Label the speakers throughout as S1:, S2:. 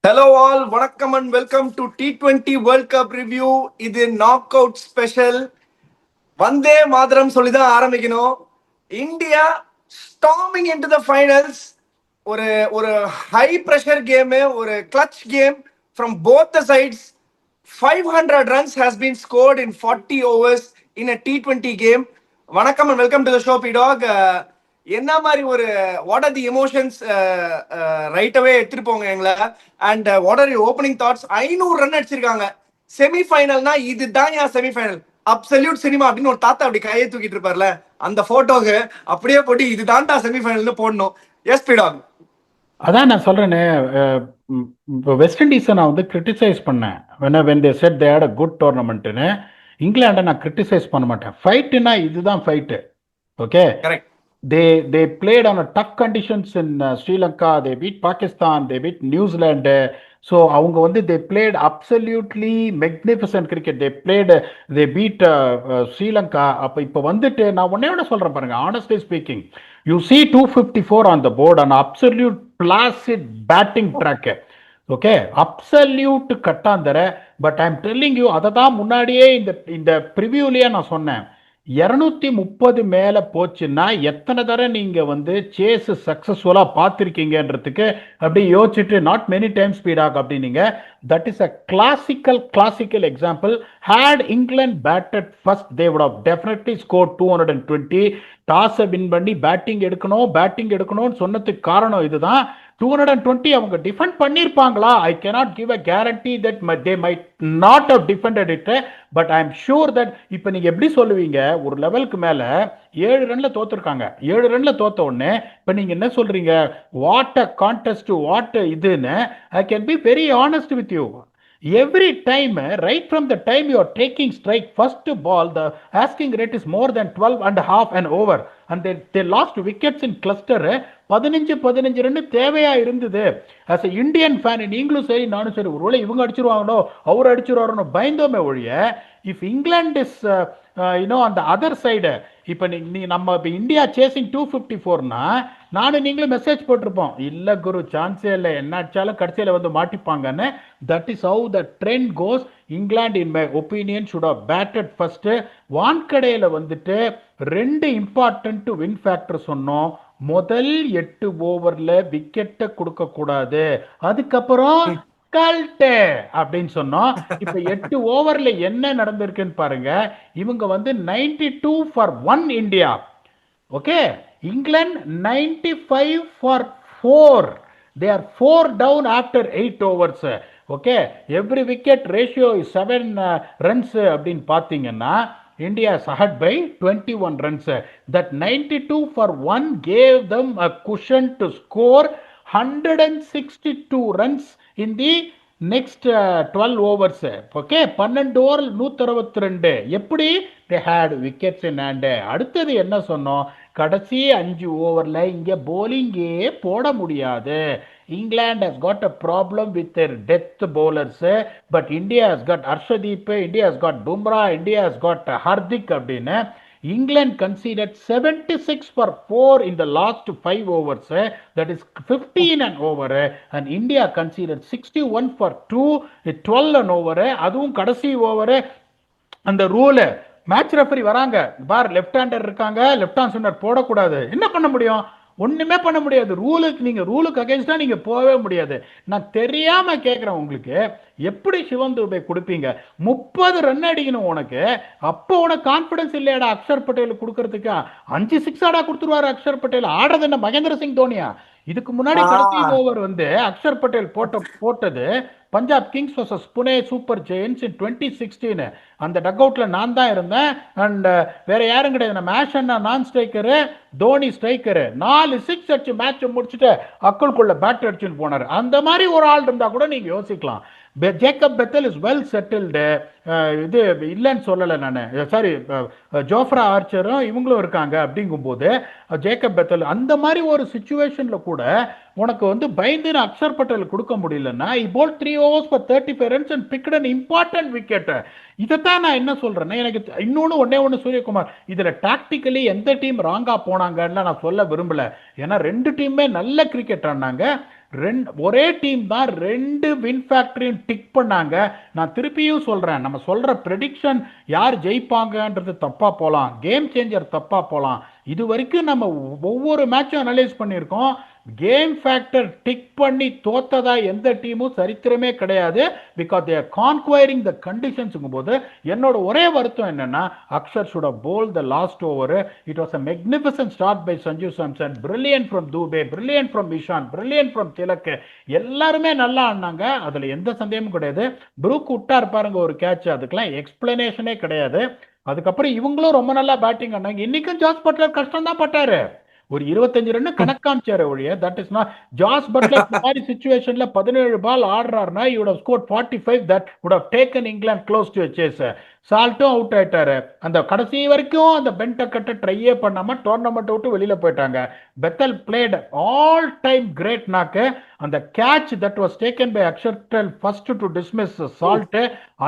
S1: Hello all, வணக்கம் and welcome to T20 World Cup review. இது knockout special. Vande Mataram சொல்லி தான் ஆரம்பிக்கணும். India storming into the finals. ஒரு ஒரு ஹை ப்ரெஷர் கேமு, ஒரு clutch game from both the sides. 500 runs has been scored in 40 overs in a T20 game. வணக்கம் and welcome to the show, P-Dog. என்ன மாதிரி ஒரு வாட் ஆர் தி எமோஷன்ஸ் ரைட்டாவே எடுத்துட்டு போங்க எங்களை. And what are you opening thoughts? 500 run அடிச்சிருக்காங்க. செமிஃபைனல்னா இதுதான் என் semi-final, absolute cinema அப்படின்னு ஒரு தாத்தா அப்படி கையை தூக்கிட்டு இருப்பார்ல, அந்த போட்டோக்கு அப்படியே போட்டு இதுதான்டா செமிஃபைனல்னு போடணும். எஸ் பிடாக்,
S2: அதான் நான் சொல்றேனே. இப்போ வெஸ்ட் இண்டீஸை நான் வந்து கிரிட்டிசைஸ் பண்ணேன். when they said they had a good tournamentன்னு. இங்கிலாண்டை நான் கிரிட்டிசைஸ் பண்ண மாட்டேன். ஃபைட்டுனா இதுதான் fight. Okay,
S1: correct.
S2: they played on a tough conditions in Sri Lanka. They beat Pakistan, they beat New Zealand. So அவங்க வந்து they played absolutely magnificent cricket. They beat Sri Lanka. அப்போ இப்போ வந்துட்டு நான் ஒன்னே சொல்றேன் பாருங்க, honestly speaking, you see 254 on the board on absolute placid batting track. Okay, absolute கட்டாந்தர. But I am telling you, அதை தான் முன்னாடியே இந்த ப்ரிவியூலயே நான் சொன்னேன். 230 மேல போச்சுன்னா எத்தனை தடவை நீங்க வந்து சேஸ் சக்சஸ்ஃபுல்லா பார்த்திருக்கீங்கன்றதுக்கு அப்படி யோசிச்சுட்டு, நாட் மெனி டைம்ஸ் ஸ்பீடாக் அப்படின்னீங்க. That is a classical example. Had England batted first, they would have definitely score 220. டாஸை வின் பண்ணி பேட்டிங் எடுக்கணும்னு சொன்னதுக்கு காரணம் இதுதான். 220 அவங்க டிஃபெண்ட் பண்ணியிருப்பாங்களா? I cannot give a guarantee that they might not have defended it. But I am sure that இப்போ நீங்க எப்படி சொல்லுவீங்க, ஒரு லெவலுக்கு மேல 7 ரன்ல தோத்துருக்காங்க. 7 ரன்ல தோத்த உடனே இப்போ நீங்க என்ன சொல்றீங்க, வாட் அ கான்டெஸ்ட், வாட் இதுன்னு. I can be very honest with you. Every time, right from the time you are taking strike, first ball, the asking rate is more than 12 and a half and over. And they lost wickets in cluster. 15 run தேவையா இருந்தது. as a Indian fan, நீங்களும் சரி நானும் சரி, ஒருவேளை இவங்க அடிச்சிருவாங்களோ அவர் அடிச்சிருவாரோ பயந்தோமே ஒழிய, if England is on the other side, இப்போ நம்ம இப்போ இந்தியா சேசிங் 254னா நானும் நீங்களும் மெசேஜ் போட்டிருப்போம், இல்ல குரு சான்ஸே இல்லை, என்ன அடிச்சாலும் கடைசியில் வந்து மாட்டிப்பாங்கன்னு. That is how the trend goes. England in my opinion should have batted first. வான்கடையில் வந்துட்டு 2 இம்பார்ட்டன்ட் வின் ஃபேக்டர் சொன்னோம். முதல் 8 ஓவர்ல விக்கெட்டை கொடுக்க கூடாது, அதுக்கப்புறம் அப்படின்னு சொன்னோம். இப்ப 8 ஓவர்ல என்ன நடந்திருக்குன்னு பாருங்க. இவங்க வந்து 92 for 1 India. Okay, England 95 for 4. they are 4 down after 8 overs. Okay, every wicket ratio is 7 runs அப்படின்னு பாத்தீங்கன்னா India is ahead by 21 runs. That 92 for 1 gave them a cushion to score 162 runs in the next 12 overs. Okay, 12 over 162. எப்படி? they had wickets in hand. அடுத்தது என்ன சொன்னோம், கடைசி 5 ஓவர்ல இங்க போலிங்கே போட முடியாது. England has got a problem with their death bowlers, but India has got Arshdeep, India has got Bumrah, India has got Hardik அப்படின்னு. England conceded 76 for 4 in the last 5 overs, that is 15 an over, and India conceded 61 for 2, 12 an over. அதுவும் கடைசி over. அந்த rule match referee வராங்க பார், left hander இருக்காங்க, left hand spinner போடக்கூடாது. என்ன பண்ண முடியும்? ஒண்ணுமே பண்ண முடியாது. ரூலுக்கு அகைன்ஸ்டா நீங்க போகவே முடியாது. நான் தெரியாம கேட்கிறேன், உங்களுக்கு எப்படி சிவம் துபே கொடுப்பீங்க? 30 ரன் அடிக்கணும் உனக்கு, அப்போ உனக்கு கான்பிடன்ஸ் இல்லையாடா அக்ஷர் பட்டேல் கொடுக்கறதுக்கு? 5 6 ஆடா கொடுத்துருவாரு அக்ஷர் பட்டேல். ஆடுறது என்ன மகேந்திர சிங் தோனியா? இதுக்கு முன்னாடி கடைசி ஓவர் வந்து அக்ஷர் பட்டேல் போட்டது Punjab kings vs Pune super giants in 2016. அந்த டக் அவுட்ல நான் தான் இருந்தேன். அண்ட் வேற யாரும் கிடையாது. மேஷ் அண்ணா நான் ஸ்ட்ரைக்கரு, தோனி ஸ்ட்ரைக்கரு. 4 6 அடிச்சு மேட்ச் முடிச்சுட்டு அக்குள்குள்ள பேட் அடிச்சுன்னு போனாரு. அந்த மாதிரி ஒரு ஆள் இருந்தா கூட நீங்க யோசிக்கலாம். Jacob Bethel is well settled. இது இல்லைன்னு சொல்லலை நான், சாரி, ஜோஃப்ரா ஆர்ச்சரும் இவங்களும் இருக்காங்க. அப்படிங்கும்போது ஜேக்கப் பெத்தல் அந்த மாதிரி ஒரு சுச்சுவேஷன்ல கூட உனக்கு வந்து பயந்து அக்ஷர் பட்டேல் கொடுக்க முடியலன்னா போல் 3 overs for 35 runs and picked an important wicket. இதைத்தான் நான் என்ன சொல்றேன்னா, எனக்கு இன்னொன்னு ஒண்ணு சூரியகுமார், இதுல டாக்டிக்கலி எந்த டீம் ராங்கா போனாங்கன்னு நான் சொல்ல விரும்பல. ஏன்னா ரெண்டு டீமுமே நல்ல கிரிக்கெட் ஆடினாங்க. ஒரே டீம் தான் ரெண்டு வின் ஃபேக்டரியும் டிக் பண்ணாங்க. நான் திருப்பியும் சொல்றேன், நம்ம சொல்ற ப்ரெடிக்ஷன் யார் ஜெயிப்பாங்கன்றது தப்பா போலாம், கேம் சேஞ்சர் தப்பா போலாம். இது வரைக்கும் நம்ம ஒவ்வொரு மேட்சும் அனலைஸ் பண்ணியிருக்கோம். கேம் ஃபேக்டர் டிக் பண்ணி தோத்ததா எந்த டீமும் சரித்திரமே கிடையாது. பிகாஸ் தேர் கான்குவயரிங் த கண்டிஷன்ஸுங்கும் போது என்னோட ஒரே வருத்தம் என்னன்னா, Axar should have bowled the last over. It was a magnificent start by Sanju Samson, brilliant from Dubey, brilliant from Ishan, brilliant from Tilak. எல்லாருமே நல்லா ஆடினாங்க, அதுல எந்த சந்தேகமும் கிடையாது. புரூக் விட்டார் பாருங்க ஒரு கேட்ச், அதுக்கெல்லாம் எக்ஸ்பிளனேஷனே கிடையாது. அதுக்கப்புறம் இவங்களும் ரொம்ப நல்லா பேட்டிங் ஆனாங்க. இன்னைக்கும் ஜாஸ் பட்லர் கஷ்டம் தான் பட்டாரு, ஒரு 25 ரன் கணக்காமிச்சாரு ஒழிய. That is not Jos Buttler. மாதிரி சிச்சுவேஷன்ல 17 பால் ஆடுறாருன்னா you would have scored 45, that would have taken England close to a chase. சால்ட்டும் அவுட் ஆயிட்டாரு. அந்த கடைசி வரைக்கும் அந்த பென்ட கட்ட ட்ரையே பண்ணாம டோர்னமெண்ட் விட்டு வெளியில போயிட்டாங்க. Bethell played all time great knock. அந்த catch that was taken by Axar first to dismiss Salt,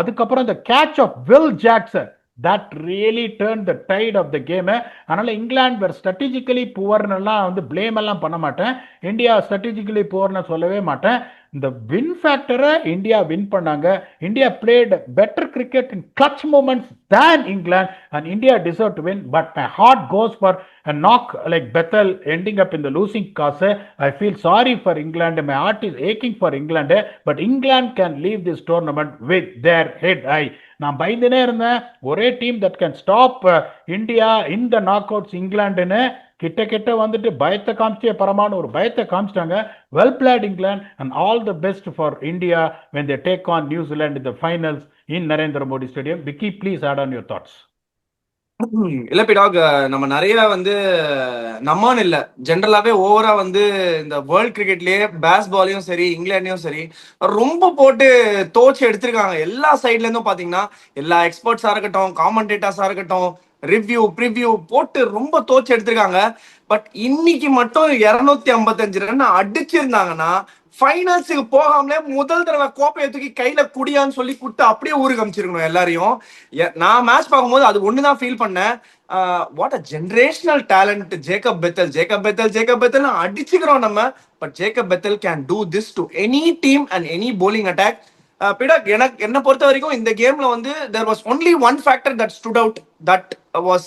S2: அதுக்கப்புறம் அந்த catch of Will Jackson, that really turned the tide of the game. அதனால இங்கிலாந்து வேர் ஸ்ட்ராட்டஜிக்கலி புவர்னெல்லாம் வந்து பிளேம் எல்லாம் பண்ண மாட்டேன். இந்தியா ஸ்ட்ராட்டஜிக்கலி புவர்னு சொல்லவே மாட்டேன். இந்த வின் ஃபேக்டரை இந்தியா வின் பண்ணாங்க. India played better cricket in clutch moments than England, and India deserved to win, but my heart goes for a knock like Bethel ending up in the losing cause. I feel sorry for England, my heart is aching for England, but England can leave this tournament with their head high. நான் பயந்துனே இருந்தேன், ஒரே team that can stop India in the knockouts இங்கிலாண்டுன்னு. கிட்ட கிட்ட வந்துட்டு பயத்தை காமிச்சே பரமான ஒரு பயத்தை காமிச்சிட்டாங்க. Well played England, and all the best for India when they take on New Zealand in the finals in Narendra Modi Stadium. Vicky, please add on your thoughts.
S1: இல்ல பிடாக், நம்ம நிறைய வந்து நம்மான்னு இல்ல, ஜென்ரலாவே ஓவரா வந்து இந்த வேர்ல்ட் கிரிக்கெட்லயே பேஸ்பாலையும் சரி இங்கிலாண்டையும் சரி ரொம்ப போட்டு தோச்சு எடுத்திருக்காங்க. எல்லா சைட்ல இருந்தும் பாத்தீங்கன்னா, எல்லா எக்ஸ்பர்ட்ஸா இருக்கட்டும், காமெண்டேட்டர்ஸா இருக்கட்டும், ரிவ்யூ ப்ரிவ்யூ போட்டு ரொம்ப தோச்சு எடுத்திருக்காங்க. பட் இன்னைக்கு மட்டும் 255 ரன் அடிச்சிருந்தாங்கன்னா ஃபைனல்ஸுக்கு போகாமலே முதல் தடவை கோப்பையை தூக்கி கையில குடியான்னு சொல்லி கொடுத்து அப்படியே ஊருக்கு அமைச்சிருக்கணும் எல்லாரையும். நான் மேட்ச் பார்க்கும்போது அது ஒண்ணுதான் ஃபீல் பண்ணேன். What a generational talent Jacob Bethell. Jacob Bethell அடிச்சுக்கிறோம் நம்ம, but Jacob Bethell can do this to any team and any bowling attack. பிடாக், எனக்கு என்ன பொறுத்த வரைக்கும் இந்த கேம்ல வந்து there was only one factor that stood out, that was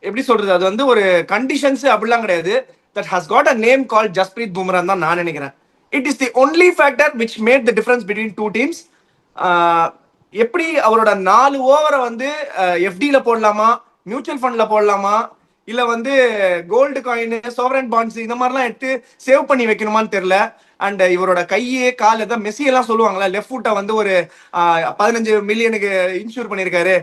S1: எப்படி சொல்றது, அது வந்து ஒரு கண்டிஷன்ஸ் அப்படிலாம் கிடையாது. that has got a name called Jasprit Bumrah தான் நான் நினைக்கிறேன். It is the only factor which made the difference between two teams. எப்படி அவரோட 4 ஓவரை வந்து எஃப்டில போடலாமா, மியூச்சுவல் ஃபண்ட்ல போடலாமா, இல்ல வந்து கோல்டு காயின், சோவரன் பாண்ட்ஸ் இந்த மாதிரிலாம் எடுத்து சேவ் பண்ணி வைக்கணுமான்னு தெரியல. அண்ட் இவரோட கையே கால் தான் மெஸ்ஸி எல்லாம் சொல்லுவாங்களா, லெஃப்ட் ஃபுட்டை வந்து ஒரு 15 மில்லியனுக்கு இன்சூர் பண்ணியிருக்காரு,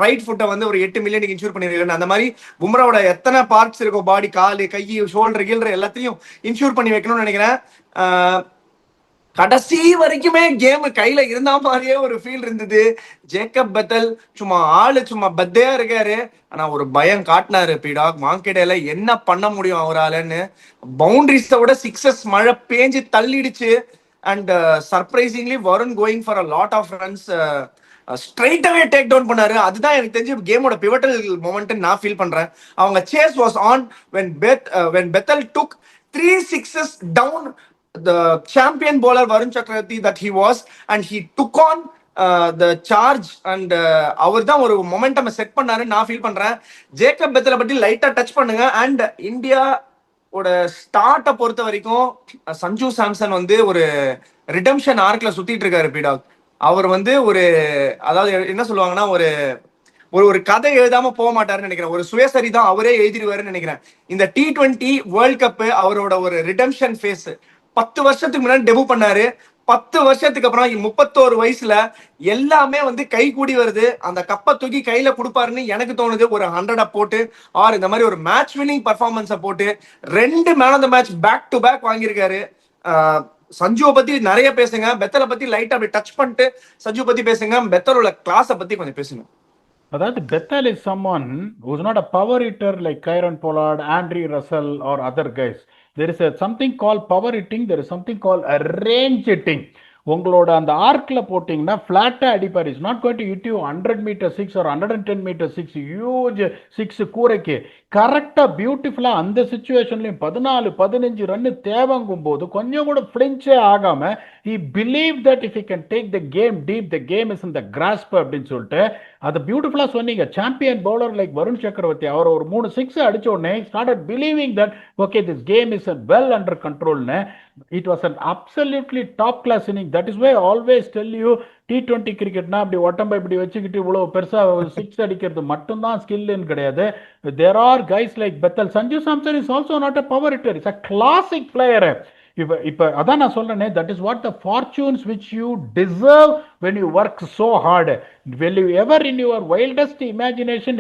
S1: ரைட் ஃபுட்டை வந்து ஒரு 8 மில்லியனுக்கு இன்சூர் பண்ணியிருக்காரு. அந்த மாதிரி பும்ராவோட எத்தனை பார்ட்ஸ் இருக்கும், பாடி, காலு, கை, ஷோல்டர் கீழ் எல்லாத்தையும் இன்சூர் பண்ணி வைக்கணும்னு நினைக்கிறேன். கடைசி வரைக்குமே கேம் கையில இருந்த மாதிரியே ஒரு ஃபீல் இருந்தது. ஜேக்கப் பெத்தல் சும்மா பத்தையா இருக்காரு, ஆனா ஒரு பயம் காட்டினாரு பிடாக். மார்க்கெட்ல என்ன பண்ண முடியும் அவராலன்னு. பவுண்டரிஸை விட சிக்ஸஸ் மழை பேஞ்சு தள்ளிடுச்சு. And surprisingly Varun going for a lot of runs ஸ்ட்ரைட்டாவே டேக் டவுன் பண்ணாரு. அதுதான் எனக்கு தெரிஞ்சு கேமோட பிவட்டல் மொமெண்ட் நான் ஃபீல் பண்றேன். அவங்க chase was on when Bethel took 3 sixes down the champion bowler Varun Chakravarti that he was, and he took on the charge, and அவர் தான் ஒரு மொமெண்டம் செட் பண்ணாரு நான் ஃபீல் பண்றேன். ஜேக்கப் பெத்தலை பத்தி லைட்டா டச் பண்ணுங்க. அண்ட் இந்தியா ஓட ஸ்டார்ட்டை பொறுத்த வரைக்கும் சஞ்சு சாம்சன் வந்து ஒரு ரிடம்ஷன் ஆர்க்ல சுத்திட்டு இருக்காரு பிடாக். அவர் வந்து ஒரு, அதாவது என்ன சொல்லுவாங்கன்னா, ஒரு கதை எழுதாம போக மாட்டாருன்னு நினைக்கிறேன். ஒரு சுயசரி தான் அவரே எழுதிடுவாருன்னு நினைக்கிறேன். இந்த T20 வேர்ல்ட் கப் அவரோட ஒரு ரிடம்ஷன் ஃபேஸ். 10 வருஷத்துக்கு முன்னாடி டெபு பண்ணாரு. 10 வருஷத்துக்கு அப்புறம் 31 வயசுல எல்லாமே வந்து கை கூடி வருது. அந்த கப்பை தூக்கி கையில கொடுப்பாருன்னு எனக்கு தோணுது. ஒரு 100 போட்டு ஆர் இந்த மாதிரி ஒரு மேட்ச் வின்னிங் பர்ஃபார்மன்ஸை போட்டு 2 man of the match back to back வாங்கியிருக்காரு. சஞ்சுவை பத்தி நிறைய பேசுங்க, பெத்தலை பத்தி லைட்டா அப்படி டச் பண்ணிட்டு சஞ்சு பத்தி பேசுங்க, பெத்தலோட கிளாஸை பத்தி கொஞ்சம் பேசுங்க.
S2: அதாவது Bethel is someone who is not a power hitter like Kieron Pollard, Andre Russell or other guys. there is something called power hitting, there is something called a range hitting. உங்களோட அந்த ஆர்க்ல போட்டிங்கன்னா ஃப்ளாட்டாக அடிப்பார். Is not going to hit you 100 meter six ஒரு 110 meter six huge six கூரைக்கு. கரெக்டாக பியூட்டிஃபுல்லாக அந்த சுச்சுவேஷன்லையும் 14-15 ரன்னு தேவைங்கும் போது கொஞ்சம் கூட ஃப்ளிஞ்சே ஆகாமல் he believed that if he can take the game deep, the game is in the grasp அப்படின்னு சொல்லிட்டு அதை பியூட்டிஃபுல்லாக சொன்னீங்க. சாம்பியன் பவுலர் லைக் வருண் சக்கரவர்த்தி அவர் ஒரு 3 சிக்ஸ் அடிச்ச உடனே started believing that okay this game is well under control. It was an absolutely top class inning. That is why I always tell you T20 கிரிக்கெட்னா அப்படி ஒட்டம்பை இப்படி வச்சுக்கிட்டு இவ்வளோ பெருசாக சிக்ஸ் அடிக்கிறது மட்டும்தான் ஸ்கில்லுன்னு கிடையாது. There are guys like Bethell. Sanju Samson is also not a power hitter, is a classic player. இப்போ அதான் நான் சொல்றேனே, that is what the fortunes which you deserve when you work so hard. Will you ever in your wildest imagination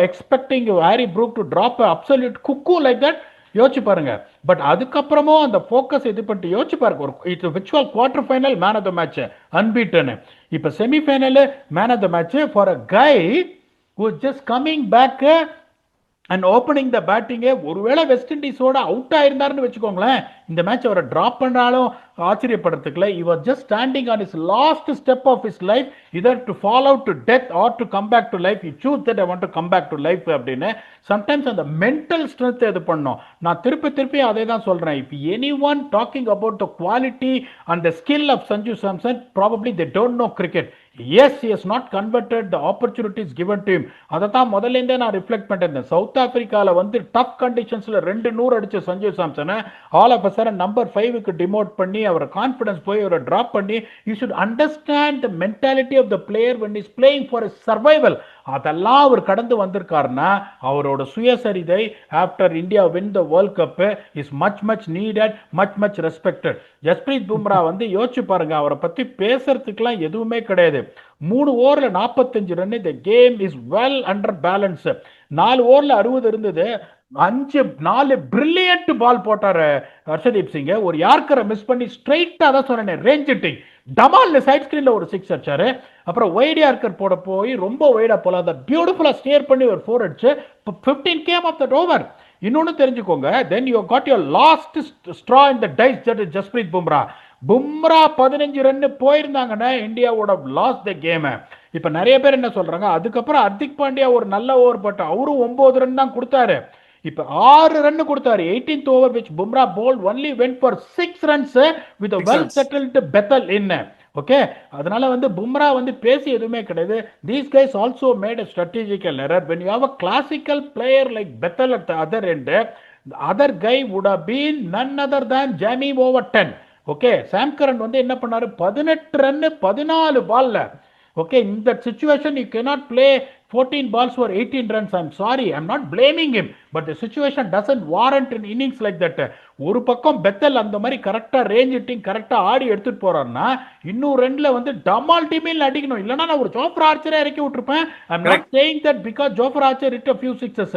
S2: expecting Harry Brook to drop absolute cook like that? யோசிச்சு பாருங்க. But அதுக்கப்புறமும் அந்த focus இது பண்ணிட்டு யோசிச்சு பாருங்க. ஒரு it's virtual quarter final man of the match unbeaten, இப்போ semifinal man of the match for a guy who just coming back and opening the பேட்டிங்கே. ஒருவேளை வெஸ்ட் இண்டீஸோட அவுட் ஆயிருந்தாருன்னு வச்சுக்கோங்களேன், இந்த மேட்ச் அவரை டிராப் பண்ணாலும் ஆச்சரியப்படுறதுக்குல. he was just standing on his last step of his life, either to fall out to death or to come back to life. he choose that I want to come back to life அப்படின்னு. Sometimes அந்த mental strength இது பண்ணும். நான் திருப்பி அதே தான் சொல்றேன். if anyone talking about the quality and the skill of Sanju Samson, probably they don't know cricket. Yes, he has not converted the opportunities given to him. அதை தான் முதல்ல நான் ரிஃப்ளெக்ட் பண்ணிட்டேன். சவுத் ஆப்பிரிக்கால வந்து டஃப் கண்டிஷன்ஸ்ல 200 அடிச்ச சஞ்சு சாம்சனை all of a sudden number 5க்கு டிமோட் பண்ணி அவர் கான்ஃபிடன்ஸ் போய் அவரை டிராப் பண்ணி, you should understand the mentality of the player when he's playing for his survival. அதெல்லாம் அவர் கடந்து வந்திருக்காருன்னா அவரோட சுயசரிதை after India win the world cup is much needed, much respected. Jasprit Bumrah வந்து யோசிச்சு பாருங்க, அவரை பத்தி பேசுறதுக்குலாம் எதுவுமே கிடையாது. 3 ஓவர்ல 45 run. The game is well under balance. 4 ஓவர்ல 60 இருந்தது. 4 பிரில்லியன்ட் பால் போட்டாரு ஹர்ஷதீப் சிங். ஒரு யார்க்கரை மிஸ் பண்ணி ஸ்ட்ரைட்டா தான் சொன்னேன் ரேஞ்ச் ஹிட்டிங் டமால் சைட் ஸ்கிரீன்ல ஒரு 6 அடிச்சாரு. அப்புறம் வைட் யார்க்கர் போட போய் ரொம்ப வைடா போல அதை பியூட்டிஃபுல்லா ஸ்டியர் பண்ணி ஒரு 4 அடிச்சு 15 கேம் ஆஃப் தட் ஓவர். இன்னொன்னு தெரிஞ்சுக்கோங்க, then you got your last straw in the dice, that is Jasprit Bumrah. 15 run போயிருந்தாங்கன்னா இந்தியாவோட லாஸ் த கேம். இப்ப நிறைய பேர் என்ன சொல்றாங்க, அதுக்கப்புறம் ஹர்திக் பாண்டியா ஒரு நல்ல ஓவர் போட்டு அவரும் 9 ரன் தான் கொடுத்தாரு. இப்ப 6 ரன் கொடுத்தாரு 18th over, which Bumrah bowled only went for 6 runs with a well settled Bethel in. Okay, அதனால வந்து பும்ரா வந்து பேசி எதுவுமே கிடையாது. these guys also made a strategical error. when you have a classical player like Bethel at the other end, the other guy would have been none other than Jamie Overton. Okay, Sam Curran வந்து என்ன பண்ணாரு, 18 run 14 பால்ல. Okay, in that situation you cannot play 14 balls for 18 runs. I'm sorry, I'm not blaming him, but the situation doesn't warrant an innings like that. ஒரு பக்கம் Bethel அந்த மாதிரி கரெக்டா range hitting கரெக்டா ஆடி எடுத்துட்டு போறாருன்னா இன்னும் ரெண்டுல வந்து டமால் டிமில் அடிக்கணும். இல்லைன்னா நான் ஒரு ஜோஃபர் ஆர்ச்சரே இறக்கி விட்டுருப்பேன். I'm not saying that because Jofra Archer hit a few sixes.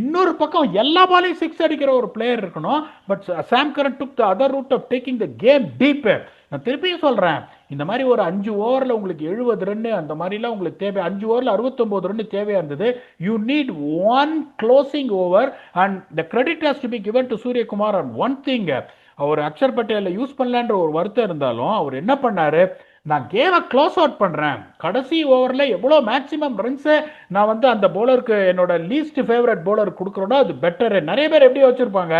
S2: இன்னொரு பக்கம் எல்லா பாலையும் 6 அடிக்கிற ஒரு பிளேயர் இருக்கணும். But Sam Curran took the other route of taking the game deep. நான் திருப்பியும் சொல்றேன், இந்த மாதிரி ஒரு 5 ஓவர்ல உங்களுக்கு 70 ரன் அந்த மாதிரிலாம் உங்களுக்கு தேவை. 5 ஓவர்ல 69 ரன் தேவையா இருந்தது. You need 1 closing over and the credit has to be given to Suryakumar on one thing. அவர் அக்ஷர் பட்டேல யூஸ் பண்ணலன்ற ஒரு வருத்தம் இருந்தாலும் அவர் என்ன பண்ணாரு, நான் கேமை க்ளோஸ் அவுட் பண்றேன். கடைசி ஓவர்ல எவ்வளோ மேக்ஸிமம் ரன்ஸ் நான் வந்து அந்த போலருக்கு என்னோட லீஸ்ட் ஃபேவரட் போலர் கொடுக்குறோன்னா அது பெட்டர். நிறைய பேர் எப்படி வச்சிருப்பாங்க,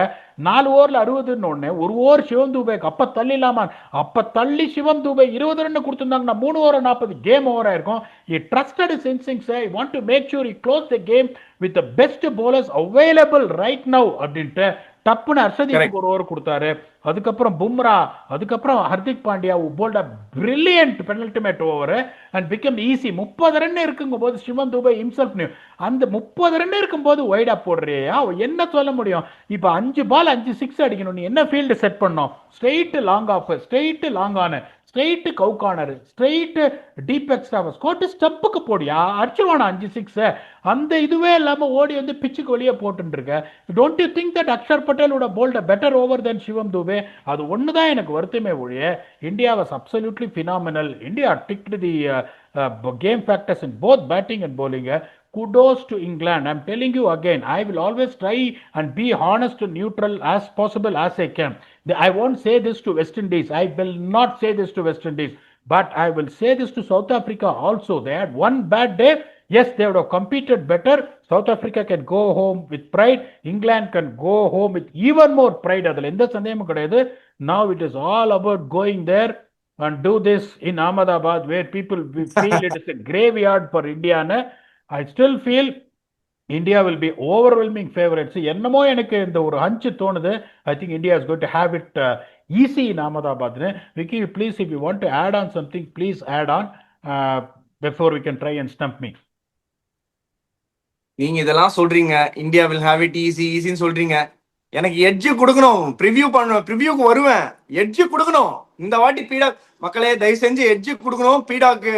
S2: 4 ஓவர்ல 60 ஒரு ஓவர் சிவம் தூபேக்கு அப்ப தள்ளிலாமா, அப்ப தள்ளி சிவம் தூபே 20 ரன் கொடுத்திருந்தாங்கன்னா 3 ஓவர் 40 கேம் ஓவரா இருக்கும். he trusted his instincts. I want to make sure he close the game with the best bowlers available right now அப்படின்ட்டு டப்புன்னு ஹர்ஷதீப் ஒரு ஓவர் கொடுத்தாரு. அதுக்கப்புறம் பும்ரா, அதுக்கப்புறம் Hardik Pandya bowled a brilliant penultimate over and become easy. 30 run இருக்குங்கும் போது சிவம் தூபே himself knew அந்த 30 run இருக்கும்போது வைடா போடுறியா என்ன சொல்ல முடியும். இப்ப 5 பால் 5 6 அடிக்கணும். நீ என்ன ஃபீல்டு செட் பண்ணோம், straight long off, straight long on, straight Kaur corner, straight deep extra ஸ்கோட்டு ஸ்டெப்புக்கு போடியா அடிச்சுவானா 5 6. அந்த இதுவே இல்லாம ஓடி வந்து பிச்சுக்கு வெளியே போட்டு இருக்க. Don't you think that Axar Patel would have bowled a better over than Shivam Dube? அது ஒண்ணுதான் எனக்கு வருத்தமே ஒழிய India was absolutely phenomenal. India ticked the game factors in both batting and bowling. kudos to England. I'm telling you again, I will always try and be honest and neutral as possible as I can. I won't say this to West Indies. I will not say this to West Indies. But I will say this to South Africa also. They had one bad day. Yes, they would have competed better. South Africa can go home with pride. England can go home with even more pride. அதில் எந்த சந்தேகமும் கிடையாது. Now it is all about going there and do this in Ahmedabad where people feel it is a graveyard for India. I still feel India will be overwhelming favorites. என்னமோ எனக்கு இந்த ஒரு ஹஞ்சு தோணுது. I think India is going to have it easy in Ahmedabad. Vicky, please, if you want to add on something, please add on before we can try and stump me.
S1: நீங்க இதெல்லாம் சொல்றீங்க, India will have it ஈஸின்னு சொல்றீங்க. எனக்கு edge கொடுக்கணும், ப்ரிவியூக்கு வருவேன், edge கொடுக்கணும். இந்த வாட்டி பீடாக் மக்களே தயவு செஞ்சு எட்ஜ் கொடுக்கணும். பீடாக்கு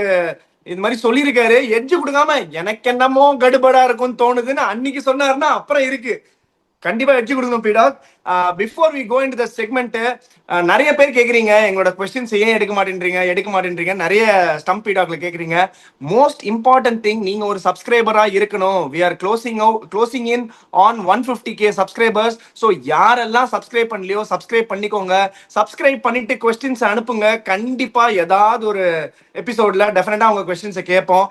S1: இது மாதிரி சொல்லியிருக்காரு, எட்ஜ் கொடுக்காம எனக்கு என்னமோ கடுபடா இருக்கும்னு தோணுதுன்னு அன்னைக்கு சொன்னாருன்னா அப்புறம் இருக்கு. கண்டிப்பா எட்ஜ் கொடுக்கணும் பீடாக். Before we go into the segment, நிறைய பேர் கேக்குறீங்க எங்களோட கொஸ்டின்ஸ் ஏன் எடுக்க மாட்டேன்றீங்க. நிறைய ஸ்டம்ப் பீடாக்ல கேக்குறீங்க. மோஸ்ட் இம்பார்ட்டன்ட் திங், நீங்க ஒரு சப்ஸ்கிரைபரா இருக்கணும். We are closing in on 150K subscribers. So யாரெல்லாம் சப்ஸ்கிரைப் பண்ணலையோ சப்ஸ்கிரைப் பண்ணிக்கோங்க. சப்ஸ்கிரைப் பண்ணிட்டு கொஸ்டின்ஸ் அனுப்புங்க. கண்டிப்பா ஏதாவது ஒரு எபிசோட்ல டெஃபினட்டா உங்க கொஸ்டின்ஸை கேட்போம்.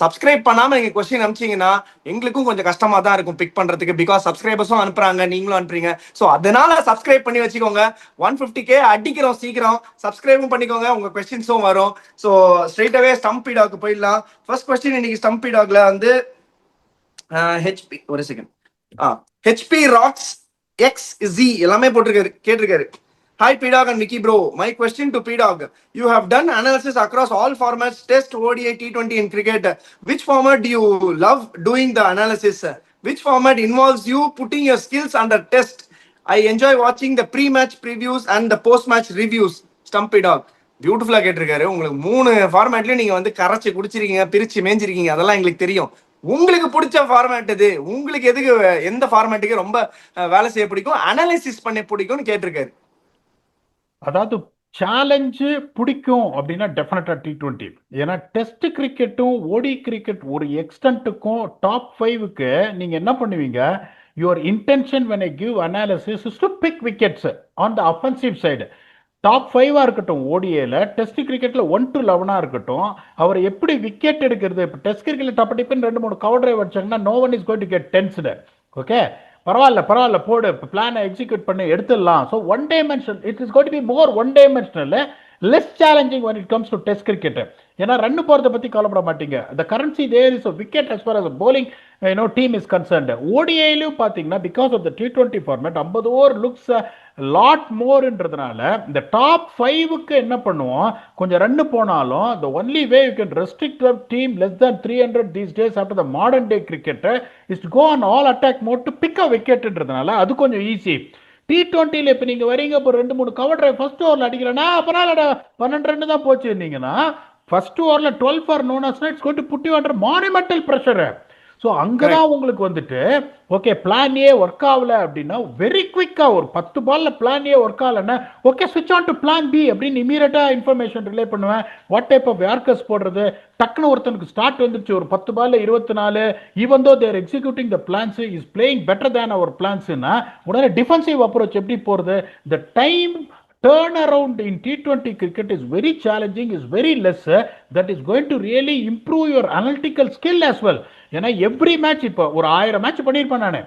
S1: சப்ஸ்கிரைப் பண்ணாம நீங்க கொஸ்டின் அனுப்பிச்சீங்கன்னா எங்களுக்கும் கொஞ்சம் கஷ்டமா தான் இருக்கும் பிக் பண்றதுக்கு. பிகாஸ் சப்ஸ்கிரைபர்ஸும் அனுப்புறாங்க, நீங்களும் அனுப்புறீங்க. ஸோ அதனால சப்ஸ்கிரைப் பண்ணி வச்சுக்கோங்க. 150K அடிக்கிறோம் சீக்கிரம். சப்ஸ்கிரைபும் பண்ணிக்கோங்க, உங்க கொஸ்டின்ஸும் வரும். ஸோ ஸ்ட்ரெயிட் அவே ஸ்டம்ப் பீடாக்கு போயிடலாம். ஃபர்ஸ்ட் கொஸ்டின் இன்னைக்கு ஸ்டம்ப் பீடாக்ல வந்து ஹெச்பி, ஒரு செகண்ட், ஹெச்பி ராக்ஸ் XZ எல்லாமே போட்டிருக்காரு, கேட்டிருக்காரு. Hi P-Dog and Vicky bro. My question to P-Dog. You have done analysis across all formats, Test, ODI, T20 in cricket. Which format do you love doing the analysis? Which format involves you putting your skills under test? I enjoy watching the pre-match previews and the post-match reviews. Stump P-Dog. பியூட்டிஃபுல்லா கேட்டிருக்காரு. உங்களுக்கு 3 ஃபார்மேட்லயும் நீங்க வந்து கரைச்சி குடிச்சிருக்கீங்க, பிரிச்சு மேஞ்சிருக்கீங்க. அதெல்லாம் எங்களுக்கு தெரியும். உங்களுக்கு பிடிச்ச ஃபார்மேட் இது, உங்களுக்கு எதுக்கு எந்த ஃபார்மேட்டுக்கு ரொம்ப வேலை செய்ய பிடிக்கும், அனாலிசிஸ் பண்ண பிடிக்கும்னு கேட்டிருக்காரு.
S2: அதாவது சேலஞ்சு பிடிக்கும் அப்படின்னா டெஃபினட்டா T20. ஏன்னா டெஸ்ட் கிரிக்கெட்டும் ஓடி கிரிக்கெட் ஒரு எக்ஸ்டென்ட்டுக்கும் டாப் 5க்கு நீங்க என்ன பண்ணுவீங்க, your intention when I give analysis is to pick wickets on the offensive side. Top 5 இருக்கட்டும் ஓடிஏல, டெஸ்ட் கிரிக்கெட்ல 1 to 11 இருக்கட்டும், அவர் எப்படி விக்கெட் எடுக்கிறது. இப்போ டெஸ்ட் கிரிக்கெட்ல டப்பு டிப்புன்னு 2-3 கவர் டிரைவ் வச்சாங்கன்னா no one is going to get tensed. Okay, பரவாயில்ல போடு, பிளானை எக்ஸிக்யூட் பண்ணி எடுத்துடலாம். So one dimension, it is got to be more one dimensional, less challenging when it comes to test cricket. ஏன்னா ரன் போறதை பத்தி கவலைப்பட மாட்டீங்க. the currency there is a wicket as far as the bowling team is concerned. ஓடிஐலையும் பார்த்தீங்கன்னா because of the T20 format 50 over looks lot மோர்ன்றதுனால இந்த top 5க்கு என்ன பண்ணுவோம், கொஞ்சம் ரன் போனாலும் the only way you can restrict the team less than 300 these days after the modern day cricket is to go on all attack mode to pick a wicketன்றதுனால அது கொஞ்சம் easy. T20ல இப்போ நீங்க வரீங்க, இப்போ 2-3 கவர் டிரைவ் ஃபர்ஸ்ட் ஓவர்ல அடிக்கலன்னா அப்புறம் 12 run தான் போச்சு இருந்தீங்கன்னா, ஃபர்ஸ்ட் ஓவர்ல 12 for no it's going to put you under monumental pressure. So அங்கதான் உங்களுக்கு வந்துட்டு ஓகே பிளான் ஏ ஒர்க் ஆகல அப்படின்னா வெரி குவிக்கா ஒரு 10 பால்ல பிளான் ஏ ஒர்க் ஆகலன்னா ஓகே ஸ்விட்ச் ஆன் டு பிளான் பி அப்படின்னு இமீடியட்டா இன்ஃபர்மேஷன் ரிலே பண்ணுவேன். வாட் டைப் ஆஃப் யார்கர்ஸ் போடுறது, டக்குன்னு ஒருத்தனுக்கு ஸ்டார்ட் வந்துருச்சு ஒரு 10 பால்ல 24, even though their executing the plans is playing better than our பிளான்ஸ்னா உடனே டிஃபென்சிவ் அப்ரோச் எப்படி போறது. The time turnaround in T20 cricket is very challenging, is very less. That is going to really improve your analytical skill as well. ஏன்னா every match இப்போ ஒரு 1000 match பண்ணியிருப்பேன் நான்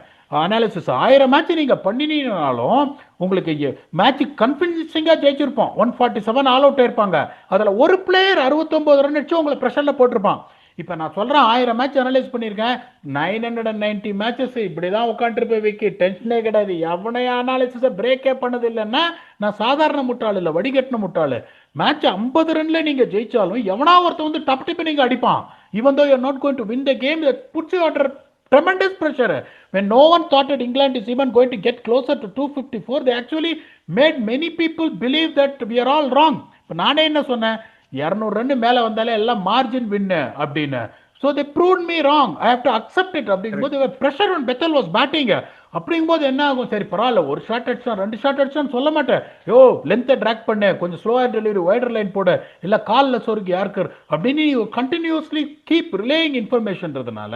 S2: analysis. 1000 match நீங்க பண்ணினாலும் உங்களுக்கு மேட்ச் கன்வின்சிங்கா ஜெயிச்சிருப்போம். 147 ஆல் அவுட் ஆயிருப்பாங்க. அதுல ஒரு பிளேயர் 69 ரன் அடிச்சு உங்களை பிரஷர்ல போட்டிருப்பான். இப்போ நான் சொல்றேன் 1000 மேட்ச் அனலைஸ் பண்ணியிருக்கேன், 990 மேட்சஸ் இப்படிதான் உட்காந்துருப்பேன் விக்கி, டென்ஷனே கிடையாது. எவனைய அனாலிசிஸை பிரேக்கே பண்ணது இல்லைன்னா நான் சாதாரண முட்டாள் இல்லை, வடிகட்டின முட்டாள். மேட்ச் 50 ரன்ல நீங்க ஜெயிச்சாலும் எவனா ஒருத்தர் வந்து டப் டிப்பு நீங்க அடிப்பான். even though you're not going to win the game, that puts you under tremendous pressure. When no one thought that England is even going to get closer to 254, they actually made many people believe that we are all wrong. இப்போ நானே என்ன சொன்னேன், 200 run மேல வந்தாலே எல்லாம் margin win அப்படின்னு. So they proved me wrong. I have to accept it. அப்படிங்கும்போது pressure when Bethel was batting, அப்படிங்கும்போது என்ன ஆகும், சரி பரவாயில்ல ஒரு ஷாட் அடிச்சா 2 ஷாட் அடிச்சான்னு சொல்ல மாட்டேன். யோ லென்த்தை ட்ராக் பண்ணு, கொஞ்சம் ஸ்லோவா டெலிவரி, வைடர் லைன் போட, இல்ல காலில் சொருகி யாருக்கர் அப்படின்னு கண்டினியூஸ்லி கீப் ரிலேயிங் இன்ஃபர்மேஷன்றதுனால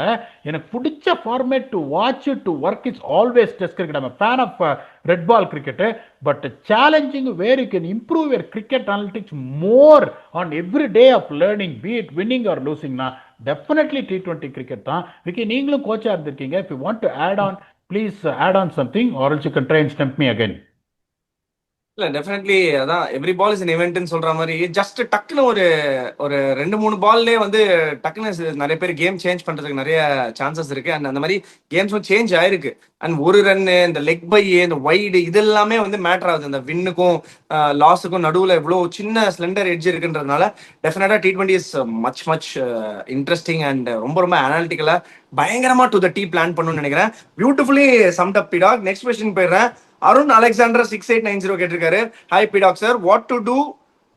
S2: எனக்கு பிடிச்ச format to watch to work is always test cricket. I'm fan of red ball cricket, but challenging where you can improve your cricket analytics more on every day of learning, be it winning or லூசிங்னா definitely T20 cricket தான். விக்கி, நீங்களும் கோச்சா இருந்திருக்கீங்க. If you want to add on, please add on something or else you can try and stump me again.
S1: இல்ல definitely அதான் every ball is an eventன்னு சொல்ற மாதிரி just டக்குன்னு ஒரு ஒரு 2-3 பால்லே வந்து டக்குன்னு நிறைய பேர் கேம் சேஞ்ச் பண்றதுக்கு நிறைய சான்சஸ் இருக்கு. அண்ட் அந்த மாதிரி கேம்ஸும் சேஞ்ச் ஆயிருக்கு. அண்ட் ஒரு ரன்னு, இந்த லெக் பை, இந்த வைடு, இது எல்லாமே வந்து மேட்டர் ஆகுது. இந்த வின்னுக்கும் லாஸுக்கும் நடுவில் இவ்வளோ சின்ன ஸ்லெண்டர் எட்ஜ் இருக்குன்றதுனால டெஃபினட்டா T20 is much much interesting and ரொம்ப ரொம்ப அனாலிட்டிக்கலா பயங்கரமா டு த டீ பிளான் பண்ணணும்னு நினைக்கிறேன். பியூட்டிஃபுல்லி சம்ட் அப் பிடாக். நெக்ஸ்ட் கொஸ்டின் போயிடுறேன். அருண் அலெக்சாண்டர் 6890 கேட்டிருக்காரு. ஹாய் பிடாக் sir, what to do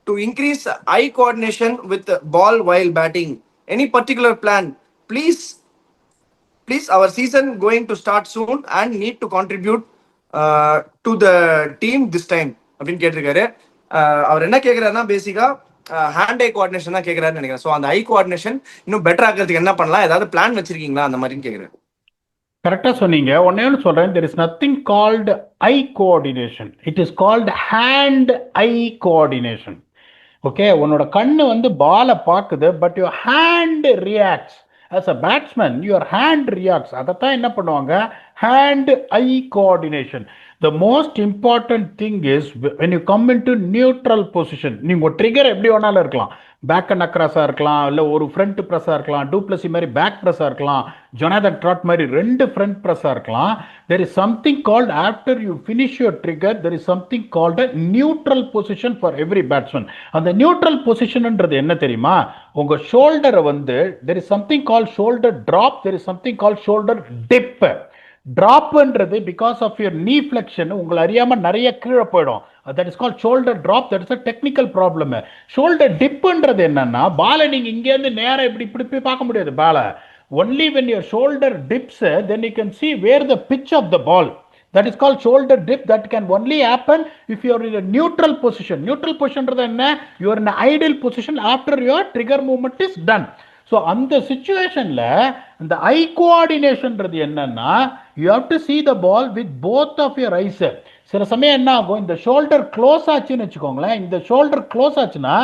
S1: to increase eye coordination with ball while batting? Any particular plan please? Please, our season going to start soon and need to contribute to the team this time அப்படின்னு கேட்டிருக்காரு. அவர் என்ன கேட்கிறாருன்னா பேசிக்கா hand ஐ coordination தான் கேட்கிறாருன்னு நினைக்கிறேன். So அந்த ஐ coordination இன்னும் better ஆக்கிறதுக்கு என்ன பண்ணலாம், ஏதாவது பிளான் வச்சிருக்கீங்களா அந்த மாதிரின்னு கேட்குறேன்.
S2: கரெக்டாக சொன்னீங்க. ஒன்னே ஒன்று சொல்கிறேன், there is nothing called I coordination, it is called hand I coordination. Okay, உன்னோட கண்ணு வந்து பாலை பார்க்குது, but your hand reacts. As a batsman your hand reacts. அதைத்தான் என்ன பண்ணுவாங்க, hand I coordination. The most important thing is when you come into neutral position, நீங்க trigger எப்படி வேணாலும் இருக்கலாம், பேக் அண்ட் அக்ராஸா இருக்கலாம், இல்லை ஒரு ஃப்ரண்ட் ப்ரெஸ்ஸாக இருக்கலாம், டூப்ளசி மாதிரி பேக் ப்ரெஸ்ஸாக இருக்கலாம், ஜொனாதன் ட்ராட் மாதிரி 2 ஃப்ரண்ட் ப்ரெஸ்ஸாக இருக்கலாம். there is something called, after you finish your trigger, there is something called a neutral position for every batsman. அந்த நியூட்ரல் பொசிஷன்ன்றது என்ன தெரியுமா, உங்க ஷோல்டரை வந்து there is something called shoulder drop, there is something called shoulder dip. ட்ராப்ன்றது because of your knee flexion உங்களை அறியாம நிறைய கீழே போயிடும். That is called shoulder drop. That is a technical problem. Shoulder டிப்ன்றது என்னன்னா, பாலை நீங்க இங்கேருந்து நேரம் இப்படி இப்படி போய் பார்க்க முடியாது பாலை. Only when your shoulder tips then you can see where the pitch of the ball. That is called shoulder dip. That can only happen if you are in a neutral position. Neutral position என்ன, you are in an ideal position after your trigger movement is done. So அந்த சுச்சுவேஷன்ல இந்த eye கோஆர்டினேஷன்றது என்னன்னா, you have to see the ball with both of your eyes. சில சமயம் என்ன ஆகும், இந்த ஷோல்டர் க்ளோஸ் ஆச்சுன்னு வச்சுக்கோங்களேன், இந்த ஷோல்டர் க்ளோஸ் ஆச்சுன்னா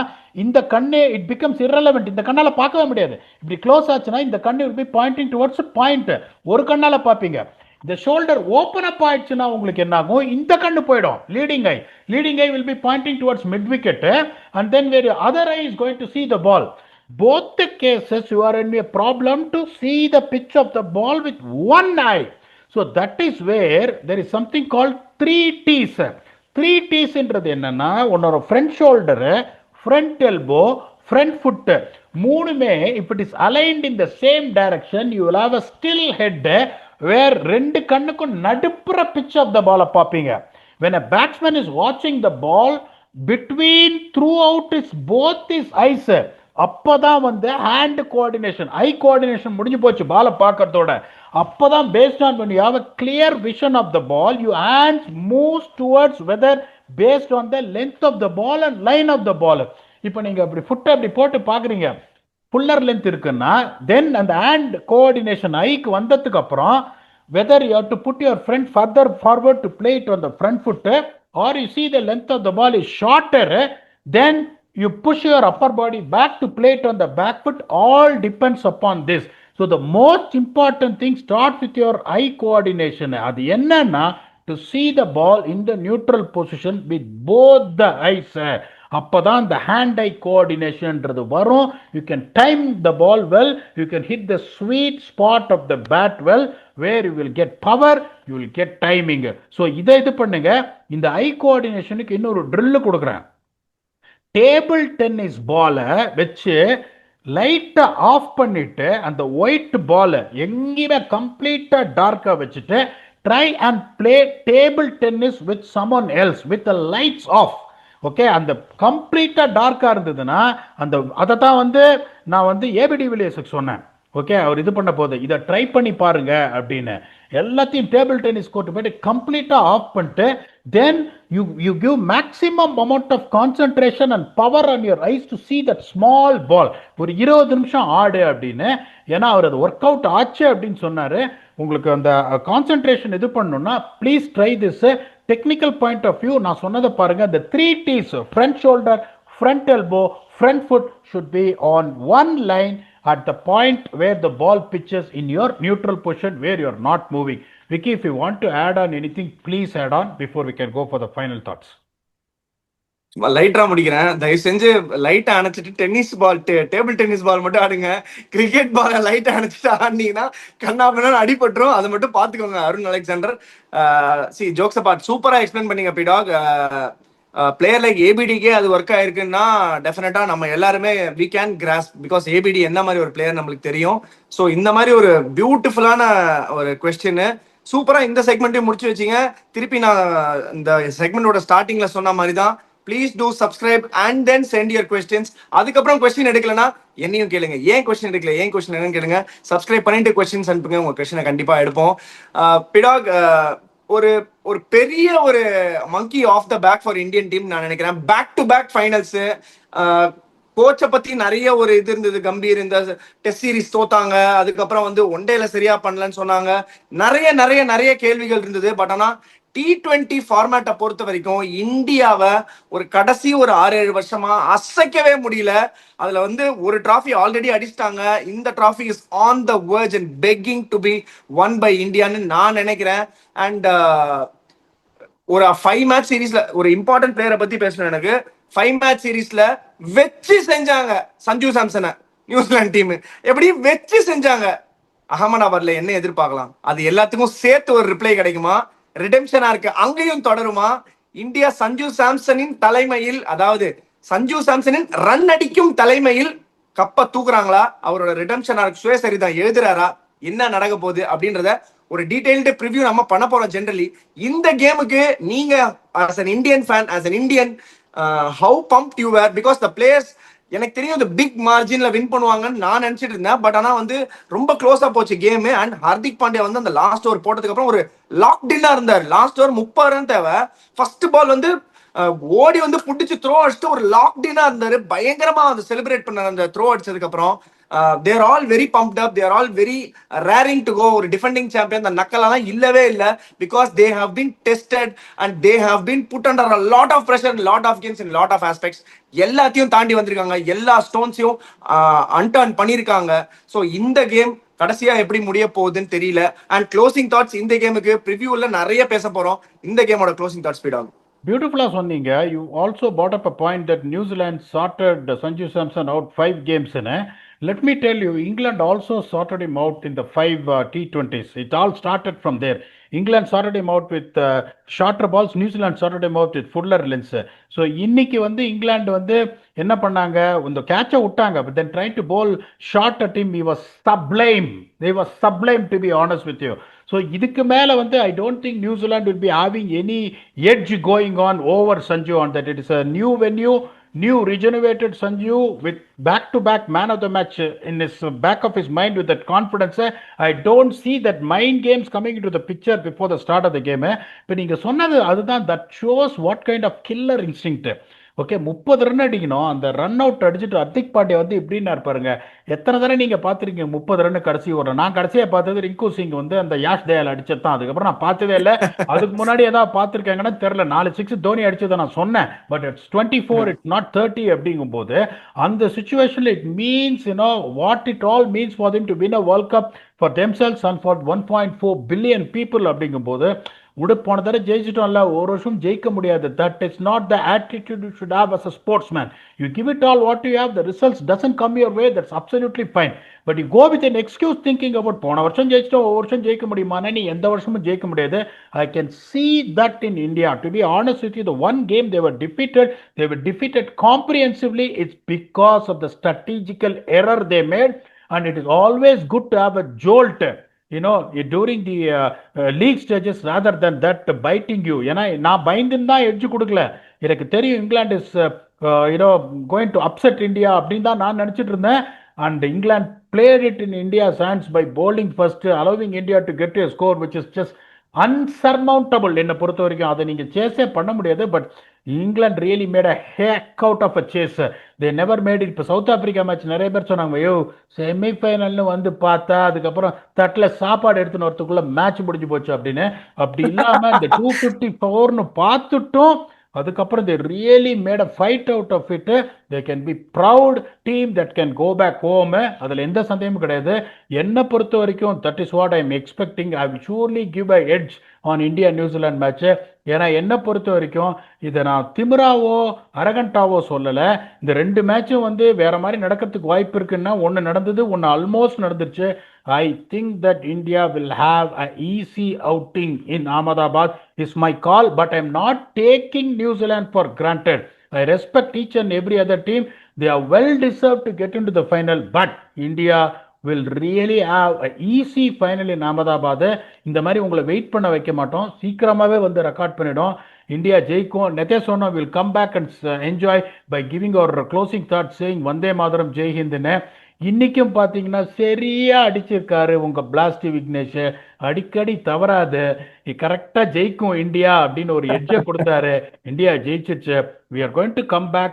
S2: இந்த கண்ணு இட் பிகம்ஸ் irrelevant. இந்த கண்ணால பார்க்கவே முடியாது. இப்படி க்ளோஸ் ஆச்சுன்னா இந்த கண்ணு will be pointing towards point, ஒரு கண்ணால பார்ப்பீங்க. இந்த ஷோல்டர் ஓப்பன் அப் ஆயிடுச்சுன்னா உங்களுக்கு என்ன ஆகும், இந்த கண்ணு போயிடும், leading I. Leading I will be pointing towards mid wicket and then where your other eye is going to see the ball. Both the cases you are in a problem to see the pitch of the ball with one eye. So that is where there is something called 3 T's. 3 T's என்றது என்னன்னா, உன்னோட front shoulder, front elbow, front food மூணுமே if it is aligned in the same direction, you will have a still head where 2 கண்ணுக்கும் நடுப்புற pitch of the ball பார்ப்பீங்க. When a batsman is watching the ball, between throughout his both his eyes, அப்பதான் வந்து hand coordination, ஐ coordination முடிஞ்சு போச்சு பாலை பார்க்கறதோட. அப்பதான் based on when you have a clear vision of the ball, your hands moves towards whether based on the length of the ball and line of the ball. இப்போ நீங்க அப்படி ஃபுட்டை அப்படி போட்டு பாக்குறீங்க, புல்லர் லென்த் இருக்குன்னா தென் அந்த ஹேண்ட் கோஆர்டினேஷன் ஐக்கு வந்ததுக்கு அப்புறம் whether you have to put your front further forward to play it on the front foot or you see the length of the ball is shorter, then you push your upper body back to play it on the back foot. All depends upon this. So the most important thing starts with your eye coordination. அது என்னன்னா, to see the ball in the neutral position with both the eyes. அப்பதான் the hand eye coordinationன்றது வரும். You can time the ball well, you can hit the sweet spot of the bat well, where you will get power, you will get timing. So இதை இது பண்ணுங்க. இந்த ஐ கோஆர்டினேஷனுக்கு இன்னொரு drill கொடுக்குறேன். Table tennis பாலை வச்சு லைட்டை ஆஃப் பண்ணிட்டு அந்த ஒயிட் பாலை எங்கேயுமே கம்ப்ளீட்டா டார்க்கா வச்சுட்டு try and play table tennis with someone else with the lights off. Okay, அந்த கம்ப்ளீட்டா டார்க்கா இருந்ததுன்னா அந்த அதை தான் வந்து நான் வந்து ஏபிடி வில்லியர்ஸுக்கு சொன்னேன். ஓகே, அவர் இது பண்ண போது இதை ட்ரை பண்ணி பாருங்க அப்படின்னு. எல்லாத்தையும் டேபிள் டென்னிஸ் கோர்ட்டு போயிட்டு கம்ப்ளீட்டாக ஆஃப் பண்ணிட்டு தென் you give maximum amount of concentration and power on your eyes to see that small ball. ஒரு 20 நிமிஷம் ஆடு அப்படின்னு, ஏன்னா அவர் அது ஒர்க் அவுட் ஆச்சு அப்படின்னு சொன்னாரு. உங்களுக்கு அந்த கான்சென்ட்ரேஷன் இது பண்ணணும்னா please try this. Technical point of view நான் சொன்னதை பாருங்க. இந்த 3 T's, front shoulder, front elbow, front foot should be on one line at the point where the ball pitches in your neutral position where you are not moving. Vicky, if you want to add on anything, please add on before we can go for the final thoughts.
S1: லைட்டா முடிக்கிறேன். தயவு செஞ்சு லைட்டா அணைச்சிட்டு tennis ball, table tennis ball மட்டும் ஆடுங்க. Cricket பாலை லைட்டா அணைச்சிட்டு ஆடினீங்கன்னா கண்ணாபின்னு அடிபட்டுரும். அதை மட்டும் பாத்துக்கோங்க. Arun Alexander, C jokes abort, சூப்பரா எக்ஸ்பிளைன் பண்ணீங்க பிடாக். பிளேயர் லைக் ஏபிடிக்கே அது ஒர்க் ஆயிருக்குன்னா டெஃபினட்டா நம்ம எல்லாருமே we can grasp, because ABD என்ன மாதிரி ஒரு பிளேயர் நம்மளுக்கு தெரியும். ஸோ இந்த மாதிரி ஒரு பியூட்டிஃபுல்லான ஒரு கொஸ்டின் சூப்பரா இந்த செக்மெண்ட்டையும் முடிச்சு வச்சிங்க. திருப்பி நான் இந்த செக்மெண்டோட ஸ்டார்டிங்ல சொன்ன மாதிரி தான், please do subscribe and then send your questions. அதுக்கப்புறம் கொஸ்டின் எடுக்கலன்னா என்னையும் கேளுங்க, ஏன் கொஸ்டின் எடுக்கல, ஏன் கொஸ்டின் என்னன்னு கேளுங்க. சப்ஸ்கிரைப் பண்ணிட்டு கொஸ்டின்ஸ் அனுப்புங்க, உங்க கொஸ்டினை கண்டிப்பா எடுப்போம். பிடாக், ஒரு ஒரு பெரிய ஒரு monkey off the back for Indian team நான் நினைக்கிறேன். Back to back finals. கோச்சை பத்தி நிறைய ஒரு இது இருந்தது. கம்பீர் இந்த டெஸ்ட் சீரிஸ் தோத்தாங்க, அதுக்கப்புறம் வந்து ஒன் டேல சரியா பண்ணலன்னு சொன்னாங்க. நிறைய நிறைய நிறைய கேள்விகள் இருந்தது. பட் ஆனா T20 ஃபார்மேட்டை பொறுத்த வரைக்கும் இந்தியாவை ஒரு கடைசி ஒரு 6-7 வருஷமா அசைக்கவே முடியல. அதுல வந்து ஒரு டிராஃபி ஆல்ரெடி அடிச்சிட்டாங்க. இந்த trophy is on the verge and begging to be won by இந்தியான்னு நான் நினைக்கிறேன். அண்ட் ஒரு 5 மேட்ச் சீரீஸ்ல ஒரு இம்பார்ட்டன்ட் பிளேயரை பத்தி பேசணும். எனக்கு 5 மேட்ச் சீரீஸ்ல வச்சு செஞ்சாங்க சஞ்சு சாம்சனை. நியூசிலாந்து டீம் எப்படி வச்சு செஞ்சாங்க. அகமதாபாத்ல என்ன எதிர்பார்க்கலாம்? அது எல்லாத்துக்கும் சேர்த்து ஒரு ரிப்ளை கிடைக்குமா? ரிடெம்ஷனா இருக்கு, அங்கேயும் தொடருமா? இந்தியா சஞ்சு சாம்சனின் தலைமையில், அதாவது சஞ்சு சாம்சனின் ரன் அடிக்கும் தலைமையில் கப்ப தூக்குறாங்களா? அவரோட ரிடெம்ஷனா இருக்கு, சுயசரிதான் எழுதுறாரா? என்ன நடக்க போகுது அப்படின்றத ஒரு டீடைல்டு ப்ரிவ்யூ நம்ம பண்ண போறோம். ஜெனரலி இந்த கேமுக்கு நீங்க as an Indian fan, as an Indian, how pumped you were? Because the players, எனக்கு தெரியும் இந்த பிக் மார்ஜின்ல வின் பண்ணுவாங்கன்னு நான் நினைச்சிட்டு இருந்தேன். பட் ஆனா வந்து ரொம்ப க்ளோஸா போச்சு கேம். அண்ட் ஹார்திக் பாண்டியா வந்து அந்த லாஸ்ட் ஓவர் போட்டதுக்கு அப்புறம் ஒரு லாக்டின்னா இருந்தார். லாஸ்ட் ஓவர் 30 ரன் தேவை. ஃபர்ஸ்ட் பால் வந்து ஓடி வந்து புடிச்சு த்ரோ அடிச்சுட்டு ஒரு லாக்டினா இருந்தாரு. பயங்கரமா வந்து செலிப்ரேட் பண்ண அந்த த்ரோ அடிச்சதுக்கு அப்புறம் they are all very pumped up, they are all very raring to go. ஒரு டிஃபெண்டிங் சாம்பியன் அந்த நக்கலெல்லாம் இல்லவே இல்லை. Because they have been tested and they have been put under a lot of pressure, lot of games in lot of aspects. எல்லாத்தையும் தாண்டி வந்திருக்காங்க, எல்லா ஸ்டோன்ஸையும் அன்டர்ன் பண்ணியிருக்காங்க. So இந்த கேம் கடைசியா எப்படி முடிய போகுதுன்னு தெரியல. அண்ட் க்ளோசிங் தாட்ஸ் இந்த கேமுக்கு ப்ரிவியூல நிறைய பேச போறோம். இந்த கேமோட க்ளோசிங் தாட்ஸ் ஸ்பீட் ஆகும்.
S2: Beautifully சொன்னீங்க. You also brought up a point that New Zealand sorted Sanju Samson out 5 games in. Let me tell you, England also sorted him out in the 5 T20s. It all started from there. England sorted him out with shorter balls. New Zealand sorted him out with fuller lengths. So இன்னைக்கு வந்து இங்கிலாந்து வந்து என்ன பண்ணாங்க, இந்த கேட்சை விட்டாங்க. But then trying to bowl short at him, he was sublime. They were sublime, to be honest with you. So இதுக்கு மேல வந்து I don't think New Zealand will be having any edge going on over Sanju on that. It is a new venue, new regenerated Sanju with back-to-back man of the match in his back of his mind with that confidence. I don't see that mind games coming into the picture before the start of the game. இப்போ நீங்க சொன்னது அதுதான், that shows what kind of killer instinct. Okay, 30 run அடிக்கணும். அந்த run out அடிச்சுட்டு ஹர்திக் பாண்டியா வந்து இப்படின்னா இருப்பாருங்க. எத்தனை தடவை நீங்க பாத்துருக்கீங்க 30 ரன் கடைசி ஓடுற? நான் கடைசியா பார்த்தது ரிங்கு சிங் வந்து அந்த யாஷ் தயால் அடிச்சதான். அதுக்கப்புறம் நான் பார்த்ததே இல்லை. அதுக்கு முன்னாடி ஏதாவது பார்த்துருக்காங்கன்னா தெரியல. 4 6 தோனி அடிச்சதை நான் சொன்னேன். பட் இட்ஸ் 24, இட்ஸ் நாட் 30 அப்படிங்கும் போது அந்த சுச்சுவேஷன்ல it means what it all means for them to win a world cup for themselves and for 1.4 billion people அப்படிங்கும் போது போன தடவை ஜெயிச்சிட்டோம்ல, ஒரு வருஷம் ஜெயிக்க முடியாது. That is not the attitude you should have as a sportsman. You give it all what you have, the results doesn't come your way, that's absolutely fine. But you go with an excuse thinking about போன வருஷம் ஜெயிச்சிட்டோம், ஒரு வருஷம் ஜெயிக்க முடியுமானா நீ எந்த வருஷமும் ஜெயிக்க முடியாது. I can see that in India. To be honest with you, the one game they were defeated comprehensively. It's because of the strategical error they made, and it is always good to have a jolt during the league stages rather than that biting you. ஏன்னா நான் பயந்துன்னு தான் edge கொடுக்கல. எனக்கு தெரியும் England is going to upset India அப்படின்னு தான் நான் நினச்சிட்டு இருந்தேன். and England played it in India's hands by bowling first, allowing India to get a score which is just unsurmountable. என்னை பொறுத்த வரைக்கும் அதை நீங்க சேஸே பண்ண முடியாது. பட் இங்கிலாந்து really made a hack out of a chase. They never made it. இப்போ சவுத் ஆப்பிரிக்கா மேட்ச் நிறைய பேர் சொன்னாங்க, ஐயோ செமிஃபைனல்னு வந்து பார்த்தா அதுக்கப்புறம் தட்டில் சாப்பாடு எடுத்துன்னு வரத்துக்குள்ள மேட்ச் முடிஞ்சு போச்சு அப்படின்னு. அப்படி இல்லாம இந்த 254னு பார்த்துட்டும் அதுக்கப்புறம் they really made a fight out of it. They can be proud team that can go back home. அதில் எந்த சந்தேகமும் கிடையாது. என்னை பொறுத்த வரைக்கும் that is what I am expecting. I will surely give a edge on India New Zealand match. ஏன்னா என்னை பொறுத்த வரைக்கும் இதை நான் திமிராவோ அரகண்டாவோ சொல்லலை. இந்த ரெண்டு மேட்சும் வந்து வேற மாதிரி நடக்கிறதுக்கு வாய்ப்பு இருக்குன்னா ஒன்று நடந்தது, ஒன்று ஆல்மோஸ்ட் நடந்துருச்சு. I think that India will have an easy outing in Ahmedabad is my call, but I'm not taking New Zealand for granted. I respect each and every other team. They are well deserved to get into the final, but India will really have a easy final in Ahmedabad. இந்த மாதிரி உங்களை wait பண்ண வைக்க மாட்டோம், சீக்கிரமாகவே வந்து record பண்ணிடும். India ஜெயிக்கும். நெதேசோனா will come back and enjoy by giving our closing thought saying Vande Mataram ஜெய்ஹிந்த்னு. இன்னைக்கும் பார்த்தீங்கன்னா சரியா அடிச்சிருக்காரு உங்க பிளாஸ்டி விக்னேஷ். அடிக்கடி தவறாது, கரெக்டா ஜெயிக்கும் இந்தியா அப்படின்னு ஒரு எட்ஜை கொடுத்தாரு. India ஜெயிச்சிச்சு. we are going to come back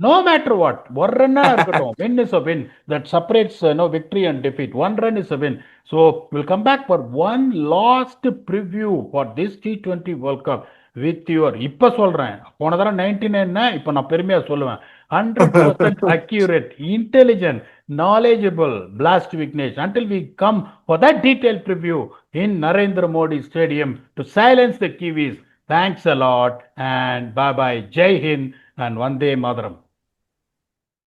S2: no matter what. ஒரு ரன்னா இருக்கட்டும், win is a win. That separates no victory and defeat. One run is a win. So we'll come back for one last preview for this T20 World Cup with your, இப்ப சொல்றேன், போன தடவை 99 இப்ப நான் பெருமையா சொல்லுவேன், 100% accurate, intelligent, knowledgeable Blast Vignesh. Until we come for that detailed preview in Narendra Modi Stadium to silence the Kiwis. Thanks a lot and bye bye. Jai Hind and Vande Mataram.